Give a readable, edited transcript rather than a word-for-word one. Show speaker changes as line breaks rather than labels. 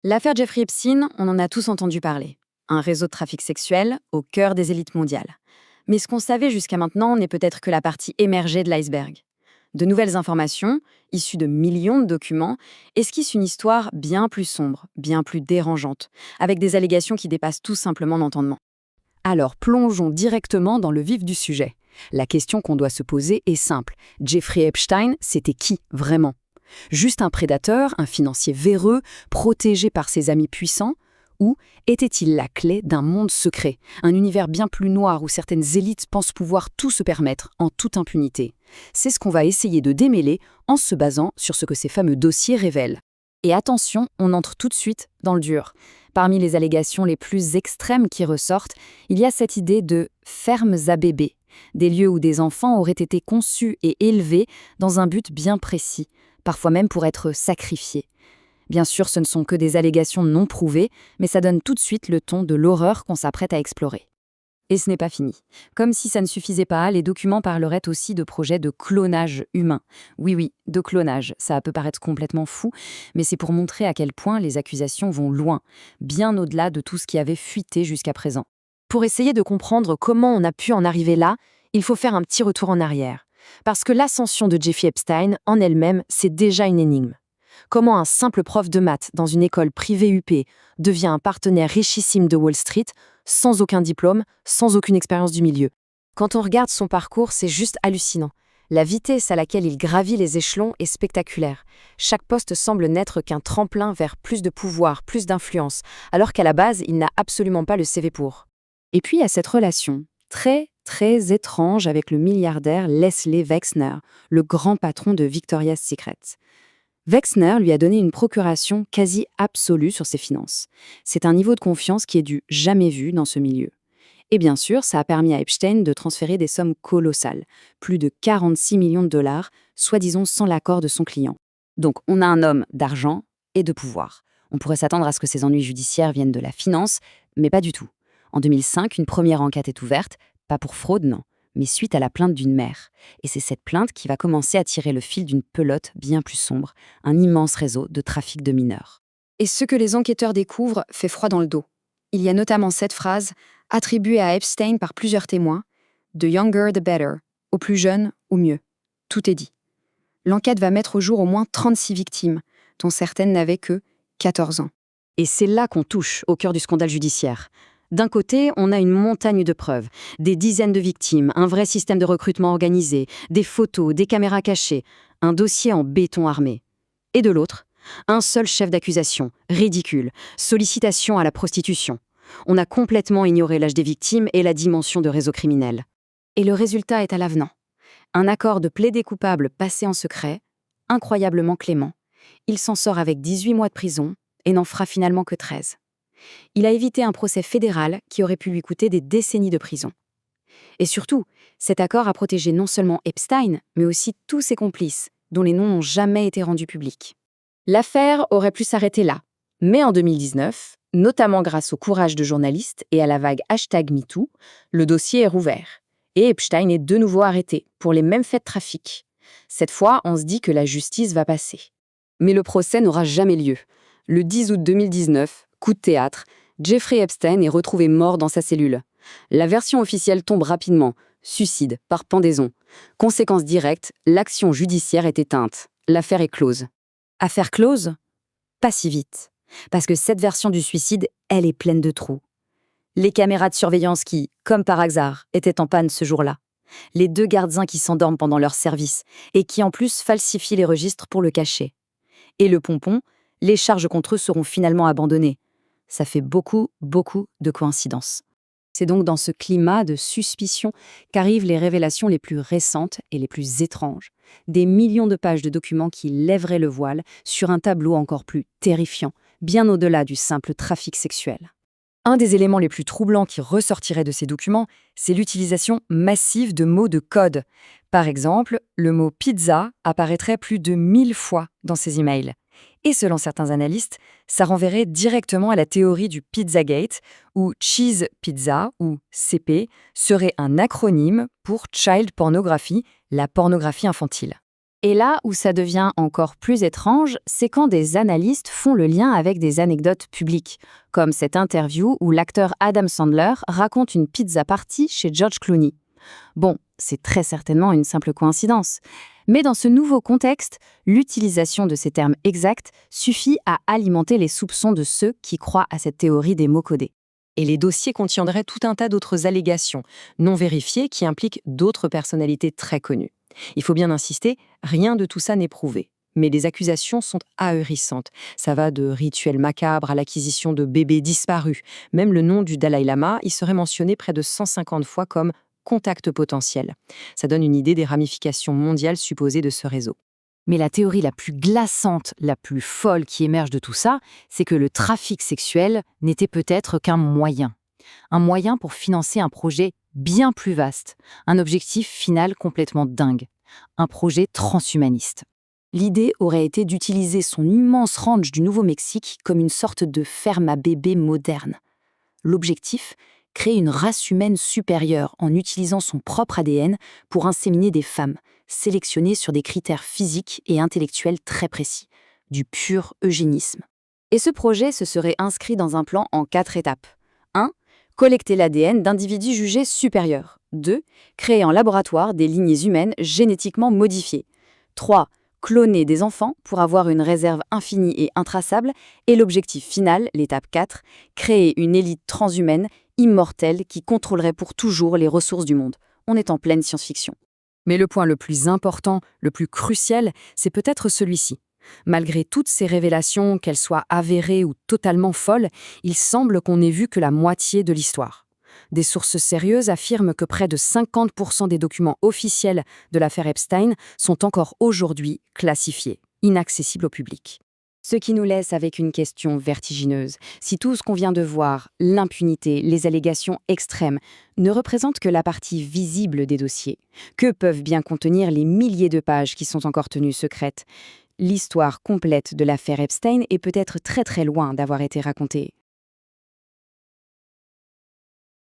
L'affaire Jeffrey Epstein, on en a tous entendu parler. Un réseau de trafic sexuel au cœur des élites mondiales. Mais ce qu'on savait jusqu'à maintenant n'est peut-être que la partie émergée de l'iceberg. De nouvelles informations, issues de millions de documents, esquissent une histoire bien plus sombre, bien plus dérangeante, avec des allégations qui dépassent tout simplement l'entendement.
Alors plongeons directement dans le vif du sujet. La question qu'on doit se poser est simple. Jeffrey Epstein, c'était qui vraiment? Juste un prédateur, un financier véreux, protégé par ses amis puissants? Ou était-il la clé d'un monde secret, un univers bien plus noir où certaines élites pensent pouvoir tout se permettre en toute impunité? C'est ce qu'on va essayer de démêler en se basant sur ce que ces fameux dossiers révèlent. Et attention, on entre tout de suite dans le dur. Parmi les allégations les plus extrêmes qui ressortent, il y a cette idée de fermes à bébés, des lieux où des enfants auraient été conçus et élevés dans un but bien précis, parfois même pour être sacrifiés. Bien sûr, ce ne sont que des allégations non prouvées, mais ça donne tout de suite le ton de l'horreur qu'on s'apprête à explorer. Et ce n'est pas fini. Comme si ça ne suffisait pas, les documents parleraient aussi de projets de clonage humain. Oui, de clonage. Ça peut paraître complètement fou, mais c'est pour montrer à quel point les accusations vont loin, bien au-delà de tout ce qui avait fuité jusqu'à présent. Pour essayer de comprendre comment on a pu en arriver là, il faut faire un petit retour en arrière. Parce que l'ascension de Jeffrey Epstein, en elle-même, c'est déjà une énigme. Comment un simple prof de maths dans une école privée UP devient un partenaire richissime de Wall Street, sans aucun diplôme, sans aucune expérience du milieu. Quand on regarde son parcours, c'est juste hallucinant. La vitesse à laquelle il gravit les échelons est spectaculaire. Chaque poste semble n'être qu'un tremplin vers plus de pouvoir, plus d'influence, alors qu'à la base, il n'a absolument pas le CV pour. Et puis il y a cette relation très étrange avec le milliardaire Leslie Wexner, le grand patron de Victoria's Secret. Wexner lui a donné une procuration quasi absolue sur ses finances. C'est un niveau de confiance qui est du jamais vu dans ce milieu. Et bien sûr, ça a permis à Epstein de transférer des sommes colossales, plus de 46 millions de dollars, soi-disant sans l'accord de son client. Donc on a un homme d'argent et de pouvoir. On pourrait s'attendre à ce que ses ennuis judiciaires viennent de la finance, mais pas du tout. En 2005, une première enquête est ouverte, pas pour fraude, non, mais suite à la plainte d'une mère. Et c'est cette plainte qui va commencer à tirer le fil d'une pelote bien plus sombre, un immense réseau de trafic de mineurs.
Et ce que les enquêteurs découvrent fait froid dans le dos. Il y a notamment cette phrase, attribuée à Epstein par plusieurs témoins, « The younger the better », au plus jeune, au mieux. Tout est dit. L'enquête va mettre au jour au moins 36 victimes, dont certaines n'avaient que 14 ans.
Et c'est là qu'on touche au cœur du scandale judiciaire. D'un côté, on a une montagne de preuves, des dizaines de victimes, un vrai système de recrutement organisé, des photos, des caméras cachées, un dossier en béton armé. Et de l'autre, un seul chef d'accusation, ridicule, sollicitation à la prostitution. On a complètement ignoré l'âge des victimes et la dimension de réseau criminel.
Et le résultat est à l'avenant. Un accord de plaidé coupable passé en secret, incroyablement clément. Il s'en sort avec 18 mois de prison et n'en fera finalement que 13. Il a évité un procès fédéral qui aurait pu lui coûter des décennies de prison. Et surtout, cet accord a protégé non seulement Epstein, mais aussi tous ses complices, dont les noms n'ont jamais été rendus publics. L'affaire aurait pu s'arrêter là. Mais en 2019, notamment grâce au courage de journalistes et à la vague #MeToo, le dossier est rouvert. Et Epstein est de nouveau arrêté pour les mêmes faits de trafic. Cette fois, on se dit que la justice va passer.
Mais le procès n'aura jamais lieu. Le 10 août 2019, coup de théâtre, Jeffrey Epstein est retrouvé mort dans sa cellule. La version officielle tombe rapidement, suicide par pendaison. Conséquence directe, l'action judiciaire est éteinte. L'affaire est close.
Affaire close? Pas si vite. Parce que cette version du suicide, elle est pleine de trous. Les caméras de surveillance qui, comme par hasard, étaient en panne ce jour-là. Les 2 gardiens qui s'endorment pendant leur service et qui en plus falsifient les registres pour le cacher. Et le pompon, les charges contre eux seront finalement abandonnées. Ça fait beaucoup de coïncidences. C'est donc dans ce climat de suspicion qu'arrivent les révélations les plus récentes et les plus étranges. Des millions de pages de documents qui lèveraient le voile sur un tableau encore plus terrifiant, bien au-delà du simple trafic sexuel. Un des éléments les plus troublants qui ressortirait de ces documents, c'est l'utilisation massive de mots de code. Par exemple, le mot pizza apparaîtrait plus de 1000 fois dans ces emails. Et selon certains analystes, ça renverrait directement à la théorie du Pizzagate, où Cheese Pizza, ou CP, serait un acronyme pour Child Pornography, la pornographie infantile. Et là où ça devient encore plus étrange, c'est quand des analystes font le lien avec des anecdotes publiques, comme cette interview où l'acteur Adam Sandler raconte une pizza party chez George Clooney. Bon, c'est très certainement une simple coïncidence. Mais dans ce nouveau contexte, l'utilisation de ces termes exacts suffit à alimenter les soupçons de ceux qui croient à cette théorie des mots codés.
Et les dossiers contiendraient tout un tas d'autres allégations, non vérifiées, qui impliquent d'autres personnalités très connues. Il faut bien insister, rien de tout ça n'est prouvé. Mais les accusations sont ahurissantes. Ça va de rituels macabres à l'acquisition de bébés disparus. Même le nom du Dalai Lama y serait mentionné près de 150 fois comme contact potentiel. Ça donne une idée des ramifications mondiales supposées de ce réseau.
Mais la théorie la plus glaçante, la plus folle qui émerge de tout ça, c'est que le trafic sexuel n'était peut-être qu'un moyen. Un moyen pour financer un projet bien plus vaste, un objectif final complètement dingue, un projet transhumaniste. L'idée aurait été d'utiliser son immense ranch du Nouveau-Mexique comme une sorte de ferme à bébés moderne. L'objectif, créer une race humaine supérieure en utilisant son propre ADN pour inséminer des femmes, sélectionnées sur des critères physiques et intellectuels très précis, du pur eugénisme. Et ce projet se serait inscrit dans un plan en 4 étapes. 1. Collecter l'ADN d'individus jugés supérieurs. 2. Créer en laboratoire des lignées humaines génétiquement modifiées. 3. Cloner des enfants pour avoir une réserve infinie et intraçable. Et l'objectif final, l'étape 4, créer une élite transhumaine immortelle qui contrôlerait pour toujours les ressources du monde. On est en pleine science-fiction.
Mais le point le plus important, le plus crucial, c'est peut-être celui-ci. Malgré toutes ces révélations, qu'elles soient avérées ou totalement folles, il semble qu'on n'ait vu que la moitié de l'histoire. Des sources sérieuses affirment que près de 50% des documents officiels de l'affaire Epstein sont encore aujourd'hui classifiés, inaccessibles au public.
Ce qui nous laisse avec une question vertigineuse. Si tout ce qu'on vient de voir, l'impunité, les allégations extrêmes, ne représentent que la partie visible des dossiers, que peuvent bien contenir les milliers de pages qui sont encore tenues secrètes? L'histoire complète de l'affaire Epstein est peut-être très très loin d'avoir été racontée.